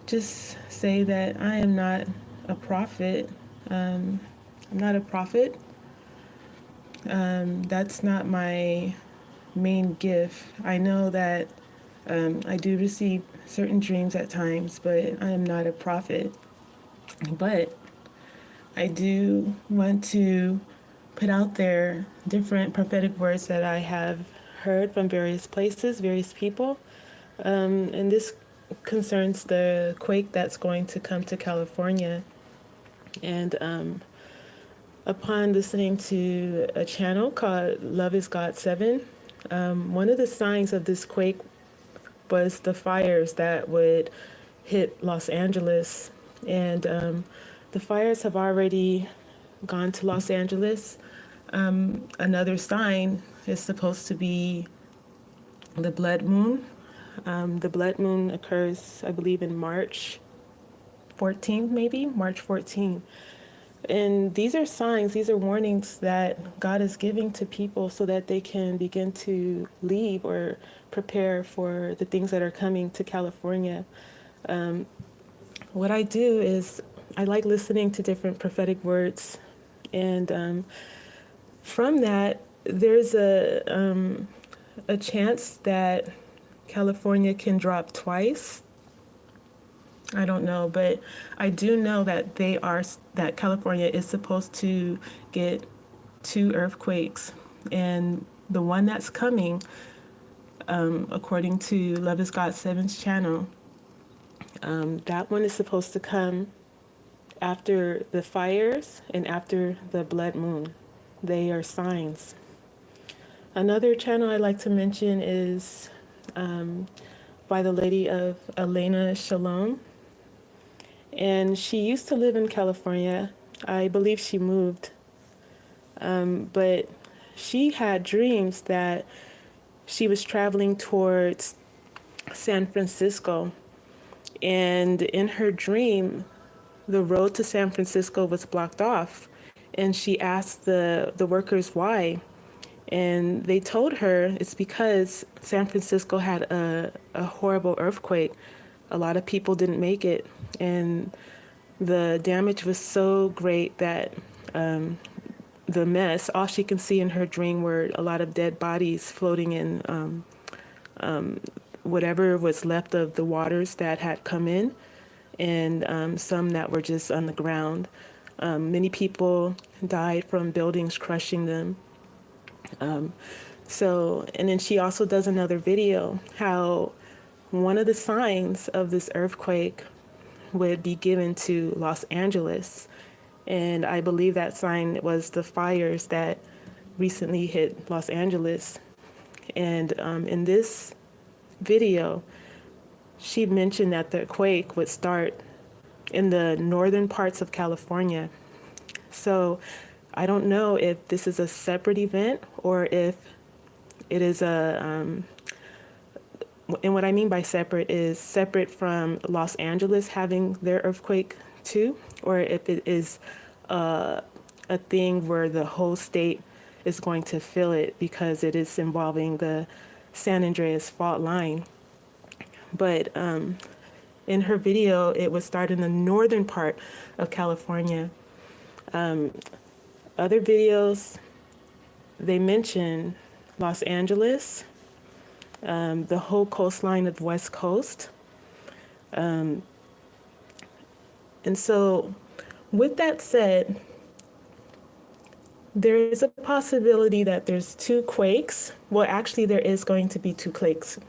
just say that I am not a prophet. I'm not a prophet. That's not my main gift. I know that I do receive certain dreams at times, but I am not a prophet. But I do want to put out there different prophetic words that I have heard from various places, various people. And this concerns the quake that's going to come to California. And upon listening to a channel called Love is God 7, one of the signs of this quake was the fires that would hit Los Angeles. And the fires have already gone to Los Angeles. Another sign is supposed to be the blood moon. The blood moon occurs, I believe, in March 14th, maybe March 14th. And these are signs, these are warnings that God is giving to people so that they can begin to leave or prepare for the things that are coming to California. What I do is I like listening to different prophetic words, and from that, there's a chance that California can drop twice. I don't know, but I do know that that California is supposed to get 2 earthquakes, and the one that's coming, according to Love is God 7's channel, that one is supposed to come after the fires and after the blood moon. They are signs. Another channel I like to mention is by the lady of Elena Shalom. And she used to live in California. I believe she moved. But she had dreams that she was traveling towards San Francisco. And in her dream, the road to San Francisco was blocked off. And she asked the workers why. And they told her it's because San Francisco had a horrible earthquake. A lot of people didn't make it. And the damage was so great that the mess, all she can see in her dream were a lot of dead bodies floating in whatever was left of the waters that had come in, and some that were just on the ground. Many people died from buildings crushing them. And then she also does another video how one of the signs of this earthquake would be given to Los Angeles. And I believe that sign was the fires that recently hit Los Angeles. And in this video, she mentioned that the quake would start in the northern parts of California. So I don't know if this is a separate event or if it is and what I mean by separate is separate from Los Angeles having their earthquake too, or if it is a thing where the whole state is going to feel it because it is involving the San Andreas fault line. But in her video, it would start in the northern part of California. Other videos, they mention Los Angeles, the whole coastline of West Coast. And so with that said, there is a possibility that there's 2 quakes. Well, actually, there is going to be 2 quakes.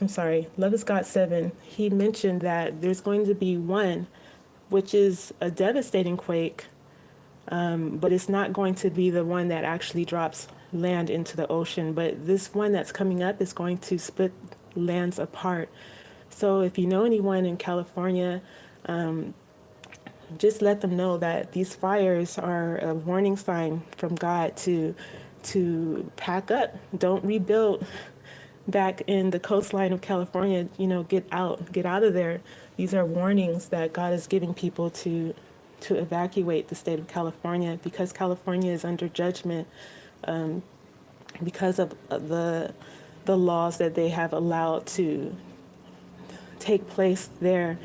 I'm sorry. Love is God 7. He mentioned that there's going to be one, which is a devastating quake, but it's not going to be the one that actually drops land into the ocean. But this one that's coming up is going to split lands apart. So if you know anyone in California, just let them know that these fires are a warning sign from God to pack up. Don't rebuild back in the coastline of California. Get out of there. These are warnings that God is giving people to evacuate the state of California, because California is under judgment because of the laws that they have allowed to take place there.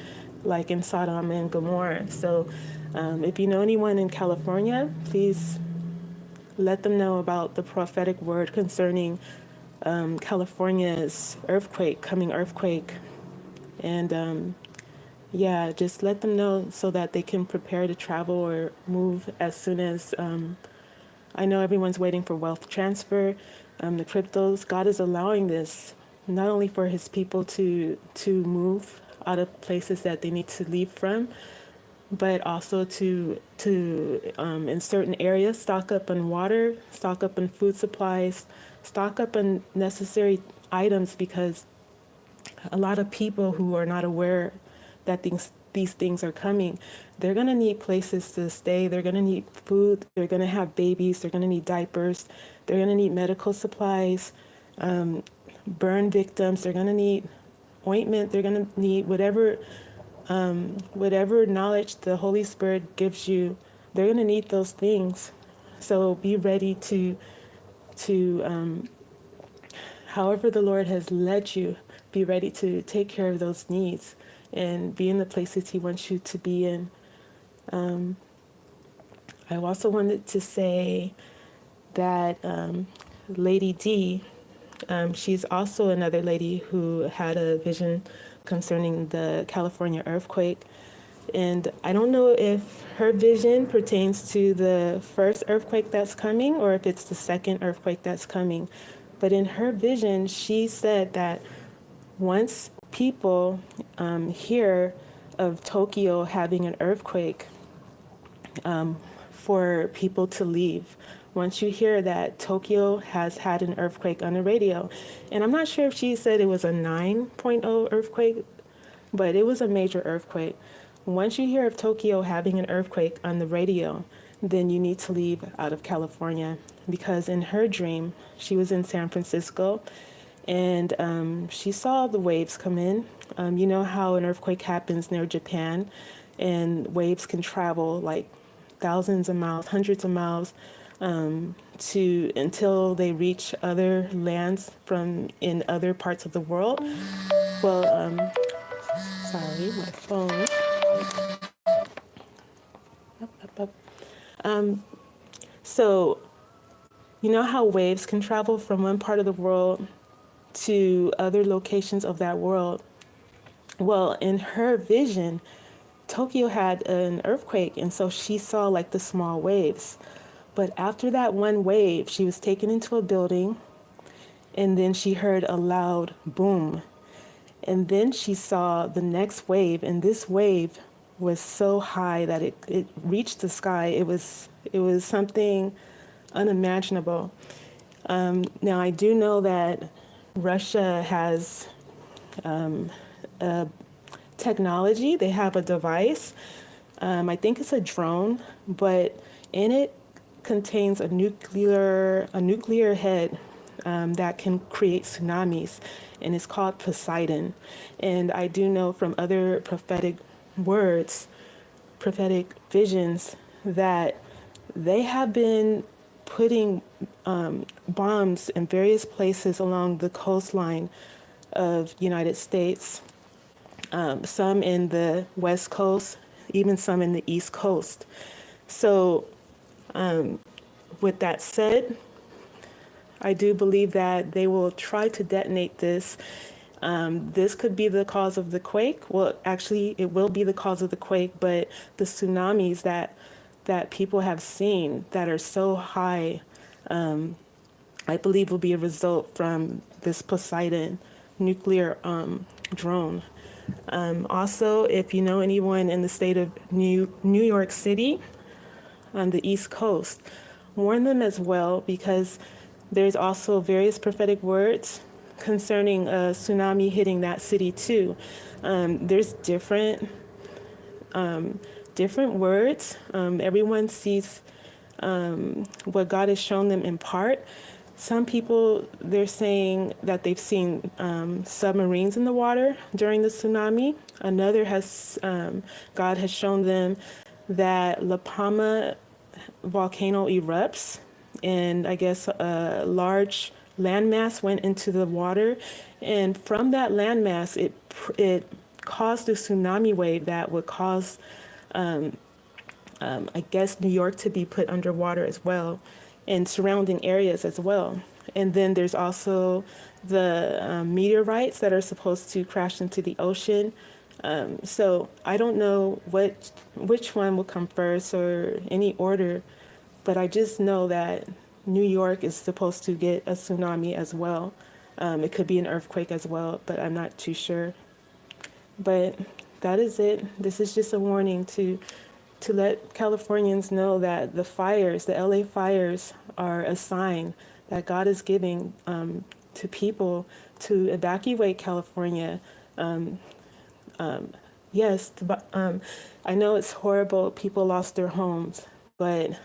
like in Sodom and Gomorrah. So if you know anyone in California, please let them know about the prophetic word concerning California's coming earthquake. And yeah, just let them know so that they can prepare to travel or move as soon as. I know everyone's waiting for wealth transfer, the cryptos. God is allowing this not only for his people to move out of places that they need to leave from, but also to in certain areas stock up on water, stock up on food supplies, stock up on necessary items, because a lot of people who are not aware that these things are coming, they're going to need places to stay, they're going to need food, they're going to have babies, they're going to need diapers, they're going to need medical supplies, burn victims, they're going to need ointment, they're going to need whatever knowledge the Holy Spirit gives you, they're going to need those things. So be ready to however the Lord has led you, be ready to take care of those needs and be in the places he wants you to be in. I also wanted to say that Lady D, she's also another lady who had a vision concerning the California earthquake. And I don't know if her vision pertains to the first earthquake that's coming or if it's the second earthquake that's coming. But in her vision, she said that once people hear of Tokyo having an earthquake, for people to leave. Once you hear that Tokyo has had an earthquake on the radio, and I'm not sure if she said it was a 9.0 earthquake, but it was a major earthquake. Once you hear of Tokyo having an earthquake on the radio, then you need to leave out of California, because in her dream, she was in San Francisco, and she saw the waves come in. You know how an earthquake happens near Japan, and waves can travel like thousands of miles, hundreds of miles, to until they reach other lands from in other parts of the world. Well, sorry, my phone. Up, up. So you know how waves can travel from one part of the world to other locations of that world? Well, in her vision, Tokyo had an earthquake, and so she saw like the small waves. But after that one wave, she was taken into a building, and then she heard a loud boom. And then she saw the next wave, and this wave was so high that it reached the sky. It was something unimaginable. Now I do know that Russia has technology. They have a device. I think it's a drone, but in it contains a nuclear head that can create tsunamis, and it's called Poseidon. And I do know from other prophetic words, prophetic visions, that they have been putting bombs in various places along the coastline of United States, some in the West Coast, even some in the East Coast. So with that said, I do believe that they will try to detonate this. This could be the cause of the quake. Well, actually, it will be the cause of the quake, but the tsunamis that people have seen that are so high, I believe will be a result from this Poseidon nuclear drone. Also, if you know anyone in the state of New York City on the East Coast, warn them as well, because there's also various prophetic words concerning a tsunami hitting that city too. There's different words. Everyone sees what God has shown them in part. Some people, they're saying that they've seen submarines in the water during the tsunami. Another has, God has shown them that La Palma volcano erupts, and I guess a large landmass went into the water, and from that landmass, it cause the tsunami wave that would cause, I guess, New York to be put underwater as well, and surrounding areas as well. And then there's also the meteorites that are supposed to crash into the ocean. So I don't know which one will come first or any order, but I just know that New York is supposed to get a tsunami as well. It could be an earthquake as well, but I'm not too sure. But that is it. This is just a warning to let Californians know that the fires, the LA fires, are a sign that God is giving to people to evacuate California. Yes, I know it's horrible. People lost their homes, but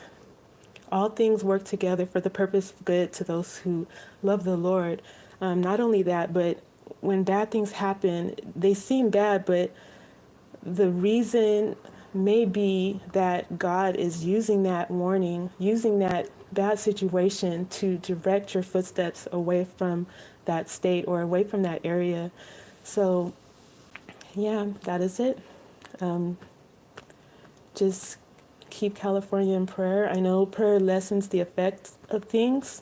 all things work together for the purpose of good to those who love the Lord. Not only that, but when bad things happen, they seem bad, but the reason may be that God is using that warning, using that bad situation to direct your footsteps away from that state or away from that area. So, yeah, that is it. Just keep California in prayer. I know prayer lessens the effects of things,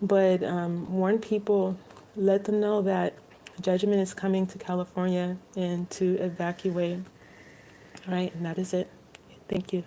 but warn people, let them know that judgment is coming to California and to evacuate. All right, and that is it. Thank you.